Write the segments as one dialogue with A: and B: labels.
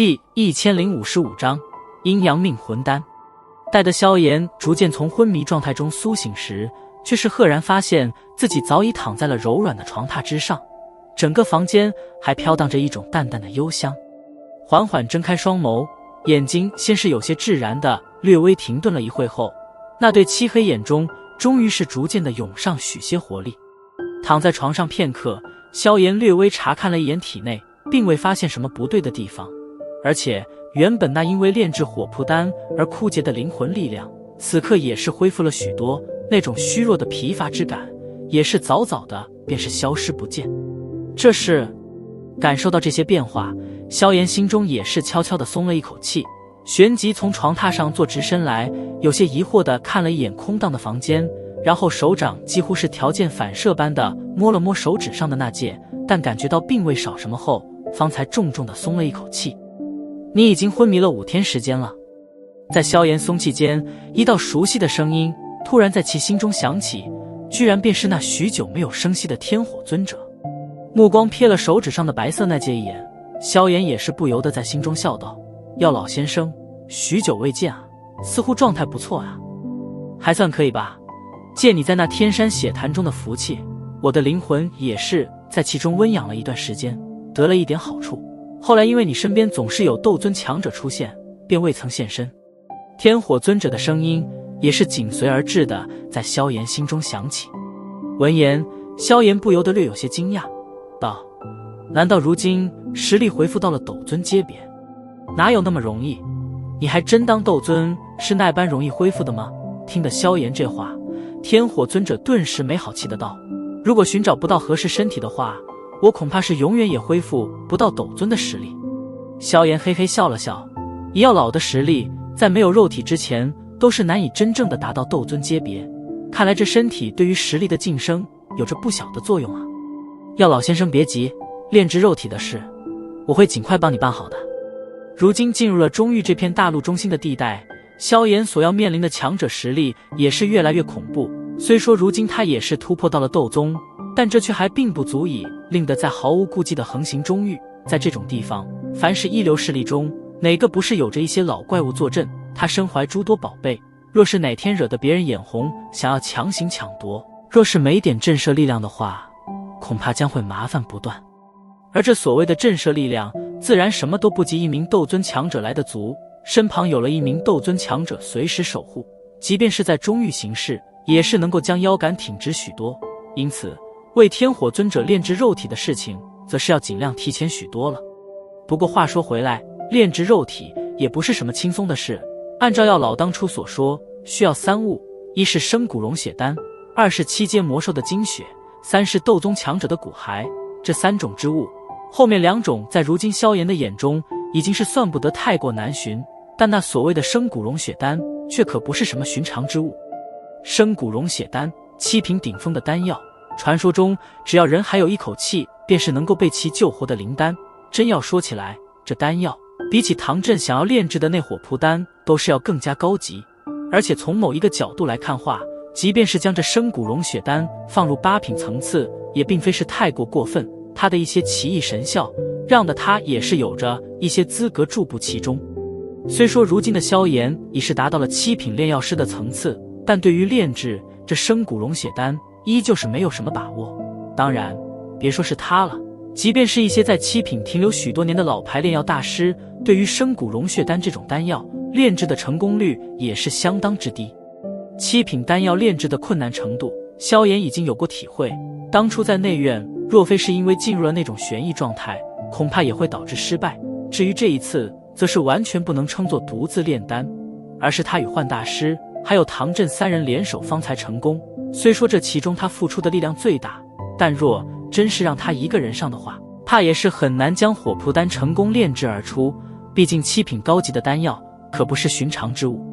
A: 第1055章阴阳命魂丹。待得萧炎逐渐从昏迷状态中苏醒时，却是赫然发现自己早已躺在了柔软的床榻之上，整个房间还飘荡着一种淡淡的幽香。缓缓睁开双眸，眼睛先是有些滞然的略微停顿了一会后，那对漆黑眼中终于是逐渐的涌上许些活力。躺在床上片刻，萧炎略微查看了一眼体内，并未发现什么不对的地方，而且原本那因为炼制火蒲丹而枯竭的灵魂力量，此刻也是恢复了许多，那种虚弱的疲乏之感也是早早的便是消失不见。这是感受到这些变化，萧炎心中也是悄悄地松了一口气，旋即从床榻上坐直身来，有些疑惑地看了一眼空荡的房间，然后手掌几乎是条件反射般的摸了摸手指上的那戒，但感觉到并未少什么后，方才重重地松了一口气。你已经昏迷了5天时间了。在萧炎松气间，一道熟悉的声音突然在其心中响起，居然便是那许久没有声息的天火尊者。目光瞥了手指上的白色那戒一眼，萧炎也是不由得在心中笑道：药老先生，许久未见啊，似乎状态不错啊。还算可以吧，借你在那天山血潭中的福气，我的灵魂也是在其中温养了一段时间，得了一点好处。后来因为你身边总是有斗尊强者出现，便未曾现身。天火尊者的声音也是紧随而至的在萧炎心中响起。闻言，萧炎不由得略有些惊讶，道：难道如今实力回复到了斗尊阶别？哪有那么容易？你还真当斗尊是那般容易恢复的吗？听得萧炎这话，天火尊者顿时没好气的道：如果寻找不到合适身体的话，我恐怕是永远也恢复不到斗尊的实力。萧炎嘿嘿笑了笑，以药老的实力，在没有肉体之前都是难以真正的达到斗尊阶别，看来这身体对于实力的晋升有着不小的作用啊。药老先生别急，炼制肉体的事我会尽快帮你办好的。如今进入了中域这片大陆中心的地带，萧炎所要面临的强者实力也是越来越恐怖。虽说如今他也是突破到了斗宗，但这却还并不足以令得在毫无顾忌的横行中域。在这种地方，凡是一流势力中，哪个不是有着一些老怪物坐镇？他身怀诸多宝贝，若是哪天惹得别人眼红，想要强行抢夺，若是没点震慑力量的话，恐怕将会麻烦不断。而这所谓的震慑力量，自然什么都不及一名斗尊强者来得足。身旁有了一名斗尊强者随时守护，即便是在中域行事，也是能够将腰杆挺直许多。因此为天火尊者炼制肉体的事情，则是要尽量提前许多了。不过话说回来，炼制肉体也不是什么轻松的事。按照药老当初所说，需要3物：一是生骨溶血丹，2是7阶魔兽的精血，3是斗宗强者的骨骸。这3种之物，后面2种在如今萧炎的眼中已经是算不得太过难寻，但那所谓的生骨溶血丹却可不是什么寻常之物。生骨溶血丹，7品顶峰的丹药，传说中只要人还有一口气，便是能够被其救活的灵丹。真要说起来，这丹药比起唐振想要炼制的那火蒲丹都是要更加高级。而且从某一个角度来看话，即便是将这生骨溶血丹放入8品层次，也并非是太过过分。它的一些奇异神效，让的它也是有着一些资格驻步其中。虽说如今的萧炎已是达到了7品炼药师的层次，但对于炼制这生骨溶血丹依旧是没有什么把握。当然别说是他了，即便是一些在7品停留许多年的老牌炼药大师，对于生骨溶血丹这种丹药炼制的成功率也是相当之低。7品丹药炼制的困难程度，萧炎已经有过体会。当初在内院，若非是因为进入了那种悬疑状态，恐怕也会导致失败。至于这一次，则是完全不能称作独自炼丹，而是他与幻大师还有唐振3人联手方才成功。虽说这其中他付出的力量最大，但若真是让他一个人上的话，怕也是很难将火蒲丹成功炼制而出。毕竟7品高级的丹药可不是寻常之物。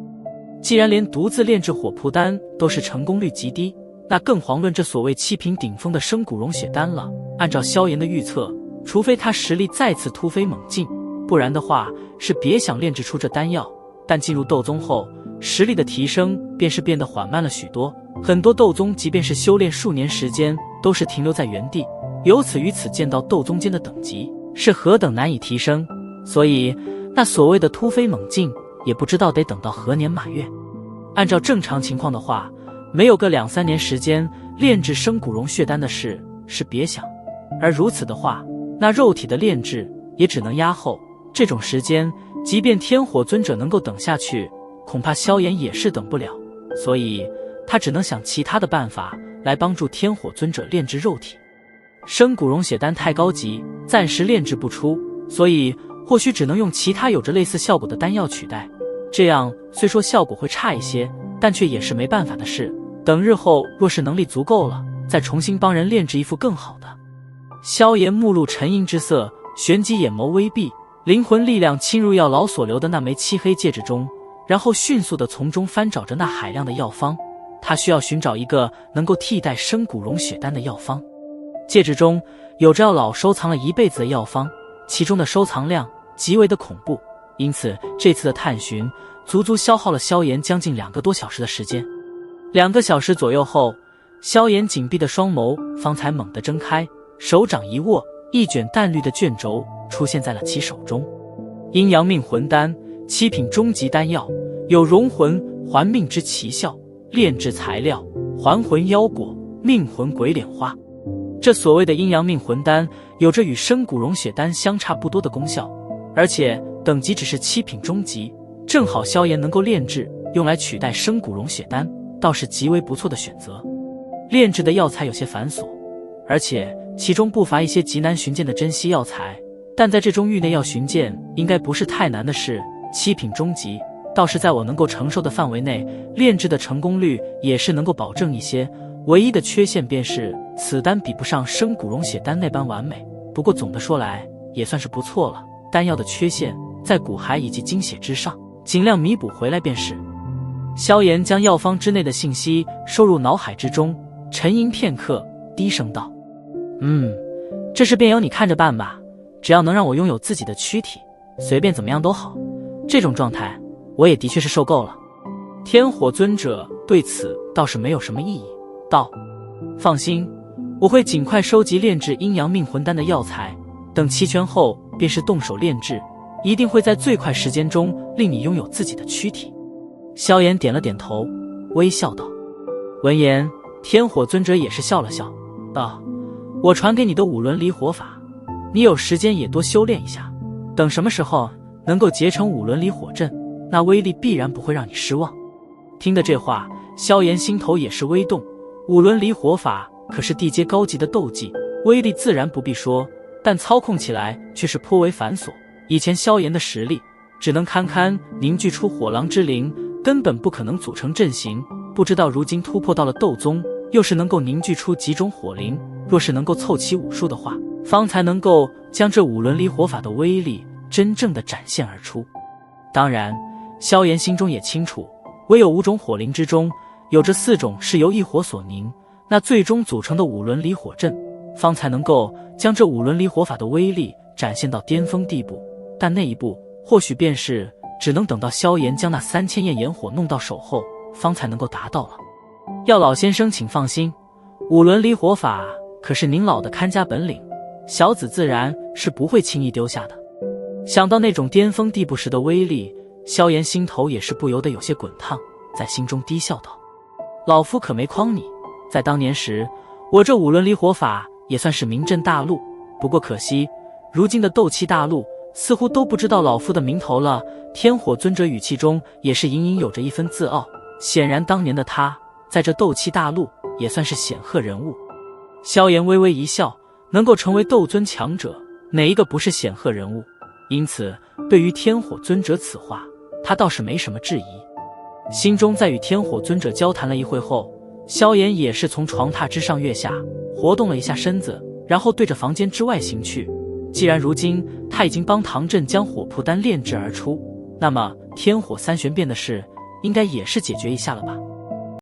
A: 既然连独自炼制火蒲丹都是成功率极低，那更遑论这所谓7品顶峰的生骨溶血丹了。按照萧炎的预测，除非他实力再次突飞猛进，不然的话是别想炼制出这丹药。但进入斗宗后，实力的提升便是变得缓慢了许多。很多斗宗即便是修炼数年时间，都是停留在原地，由此与此见到斗宗间的等级是何等难以提升。所以那所谓的突飞猛进，也不知道得等到何年马月。按照正常情况的话，没有个2-3年时间炼制生骨溶血丹的事是别想。而如此的话，那肉体的炼制也只能压后。这种时间，即便天火尊者能够等下去，恐怕萧炎也是等不了。所以他只能想其他的办法来帮助天火尊者炼制肉体。生骨溶血丹太高级，暂时炼制不出，所以或许只能用其他有着类似效果的丹药取代。这样虽说效果会差一些，但却也是没办法的事。等日后若是能力足够了，再重新帮人炼制一副更好的。萧炎目露沉吟之色，旋即眼眸微闭，灵魂力量侵入药老所留的那枚漆黑戒指中，然后迅速地从中翻找着那海量的药方。他需要寻找一个能够替代生骨溶血丹的药方。戒指中有着药老收藏了一辈子的药方，其中的收藏量极为的恐怖，因此这次的探寻足足消耗了萧炎将近2个多小时的时间。2个小时左右后，萧炎紧闭的双眸方才猛地睁开，手掌一握，一卷淡绿的卷轴出现在了其手中。阴阳命魂丹，7品终极丹药，有融魂还命之奇效，炼制材料还魂腰果、命魂鬼脸花。这所谓的阴阳命魂丹有着与生骨溶血丹相差不多的功效，而且等级只是7品中级，正好萧炎能够炼制，用来取代生骨溶血丹，倒是极为不错的选择。炼制的药材有些繁琐，而且其中不乏一些极难寻见的珍稀药材，但在这中域内要寻见应该不是太难的事。7品中级倒是在我能够承受的范围内，炼制的成功率也是能够保证一些。唯一的缺陷便是此丹比不上生骨溶血丹那般完美，不过总的说来也算是不错了。丹药的缺陷在骨骸以及精血之上，尽量弥补回来便是。萧炎将药方之内的信息收入脑海之中，沉吟片刻，低声道：这事便由你看着办吧，只要能让我拥有自己的躯体，随便怎么样都好。这种状态我也的确是受够了。天火尊者对此倒是没有什么异议，道：放心，我会尽快收集炼制阴阳命魂丹的药材，等齐全后便是动手炼制，一定会在最快时间中令你拥有自己的躯体。萧炎点了点头，微笑道。闻言，天火尊者也是笑了笑，道：我传给你的5轮离火法，你有时间也多修炼一下，等什么时候能够结成5轮离火阵，那威力必然不会让你失望。听得这话，萧炎心头也是微动。5轮离火法可是地阶高级的斗技，威力自然不必说，但操控起来却是颇为繁琐。以前萧炎的实力只能堪堪凝聚出火狼之灵，根本不可能组成阵型，不知道如今突破到了斗宗，又是能够凝聚出几种火灵，若是能够凑齐武术的话，方才能够将这5轮离火法的威力真正的展现而出。当然，萧炎心中也清楚，唯有5种火灵之中，有着4种是由一火所凝，那最终组成的5轮离火阵，方才能够将这5轮离火法的威力展现到巅峰地步。但那一步，或许便是只能等到萧炎将那3000焰炎火弄到手后，方才能够达到了。药老先生请放心，5轮离火法可是您老的看家本领，小子自然是不会轻易丢下的。想到那种巅峰地步时的威力，萧炎心头也是不由得有些滚烫，在心中低笑道：老夫可没诓你，在当年时，我这5轮离火法也算是名震大陆，不过可惜如今的斗气大陆似乎都不知道老夫的名头了。天火尊者语气中也是隐隐有着一分自傲，显然当年的他在这斗气大陆也算是显赫人物。萧炎微微一笑，能够成为斗尊强者，哪一个不是显赫人物？因此对于天火尊者此话，他倒是没什么质疑。心中在与天火尊者交谈了一会后，萧炎也是从床榻之上跃下，活动了一下身子，然后对着房间之外行去。既然如今他已经帮唐振将火魄丹炼制而出，那么天火3玄变的事应该也是解决一下了吧。